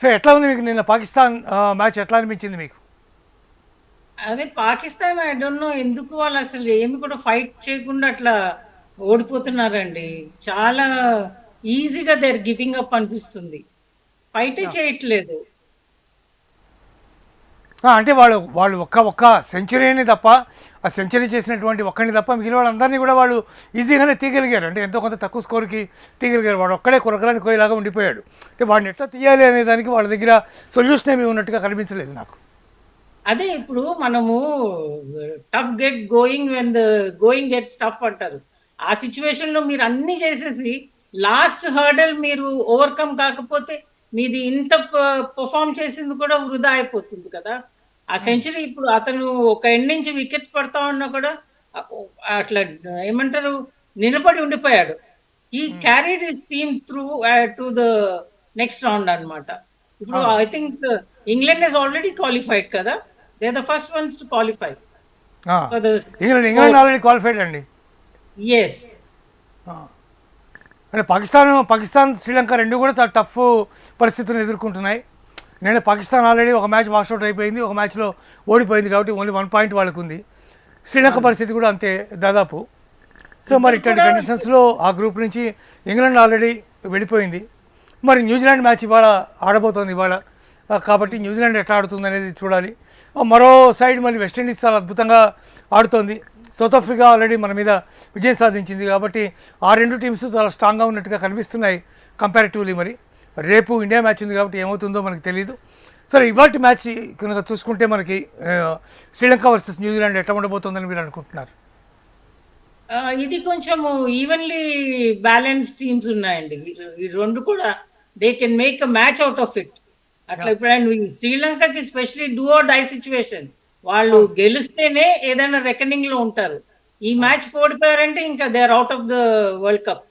So ఎట్లా ఉంది మీకు నిన్న పాకిస్తాన్ మ్యాచ్ ఎట్లా అనిపించింది మీకు? అదే పాకిస్తాన్ ఐ డోంట్ నో ఎందుకు వాళ్ళు అసలు ఏమి కూడా ఫైట్ చేయకుండా అట్లా ఓడిపోతున్నారండి. చాలా ఈజీగా దే ఆర్ గివింగ్ అప్ అనిపిస్తుంది. ఫైటే ఆ! చేయట్లేదు. అంటే వాళ్ళు వాళ్ళు ఒక్క సెంచరీని తప్ప, ఆ సెంచరీ చేసినటువంటి ఒక్కడిని తప్ప మిగిలిన వాళ్ళందరినీ కూడా వాళ్ళు ఈజీగానే తీయగలిగారు. అంటే ఎంతో కొంత తక్కువ స్కోర్‌కి తీయగలిగారు. వాడు ఒక్కడే కొరకరాని కోయలాగా ఉండిపోయాడు. అంటే వాడిని ఎట్లా తీయాలి అనే దానికి వాళ్ళ దగ్గర సొల్యూషన్ ఏమి ఉన్నట్టుగా కనిపించలేదు నాకు. అదే ఇప్పుడు మనము tough get going when the going gets tough అంటారు. ఆ సిట్యుయేషన్‌లో మీరు అన్నీ చేసేసి లాస్ట్ హర్డల్ మీరు ఓవర్‌కమ్ కాకపోతే మీది ఇంత పెర్ఫార్మ్ చేసింది కూడా వృధా అయిపోతుంది కదా! ఆ హ్మ్. సెంచరీ ఇప్పుడు అతను ఒక ఎండ్ నుంచి వికెట్స్ పడతా ఉన్నా కూడా అట్లా ఏమంటారు నిలబడి ఉండిపోయాడు. He hmm. Carried his team through to the next round అన్నమాట. ఇప్పుడు అవును. I think England has already qualified కదా! They are the first ones to qualify ah! For the England fourth. Already qualified అండి. యెస్. ఆ! అంటే పాకిస్తాన్, శ్రీలంక 2 కూడా చాలా tough పరిస్థితులను ఎదుర్కొంటున్నాయి. నిన్న పాకిస్తాన్ ఆల్రెడీ ఒక మ్యాచ్ వాషౌట్ అయిపోయింది. ఒక మ్యాచ్‌లో ఓడిపోయింది కాబట్టి ఓన్లీ 1 పాయింట్ వాళ్ళకుంది. శ్రీలంక అవును. పరిస్థితి కూడా అంతే దాదాపు. సో మరి ఇద్దరు ఇట్లాంటి కూడా కండిషన్స్‌లో ఆ గ్రూప్ నుంచి ఇంగ్లాండ్ ఆల్రెడీ వెళ్ళిపోయింది. మరి న్యూజిలాండ్ మ్యాచ్ ఇవాళ ఆడబోతోంది ఇవాళ. కాబట్టి న్యూజిలాండ్ ఎట్లా ఆడుతుందనేది చూడాలి. మరో సైడ్ మళ్ళీ వెస్టిండీస్ చాలా అద్భుతంగా ఆడుతోంది. సౌత్ ఆఫ్రికా ఆల్రెడీ మన మీద విజయం సాధించింది కాబట్టి ఆ 2 టీమ్స్ చాలా స్ట్రాంగ్‌గా ఉన్నట్టుగా కనిపిస్తున్నాయి కంపారిటివ్‌లీ మరి. రేపు ఇండియా మ్యాచ్ ఉంది కాబట్టి ఏమవుతుందో మనకు తెలీదు. సరే ఇవాల్టి మ్యాచ్ కనుక చూసుకుంటే మనకి శ్రీలంక వర్సెస్ న్యూజిలాండ్ ఎట్లా ఉండబోతోందని మీరు అనుకుంటున్నారు? ఇది కొంచెము ఈవెన్‌లీ బ్యాలెన్స్ టీమ్స్ ఉన్నాయండి. ఈ 2 కూడా they can make a match out of it. అట్లా యాహ్! ఇప్పుడు శ్రీలంకకి specially do or die situation. వాళ్ళు అవును. గెలిస్తేనే ఏదైనా రెకనింగ్‌లో ఉంటారు. ఈ అవును. మ్యాచ్ ఓడిపోయారంటే ఇంకా they are out of the world cup.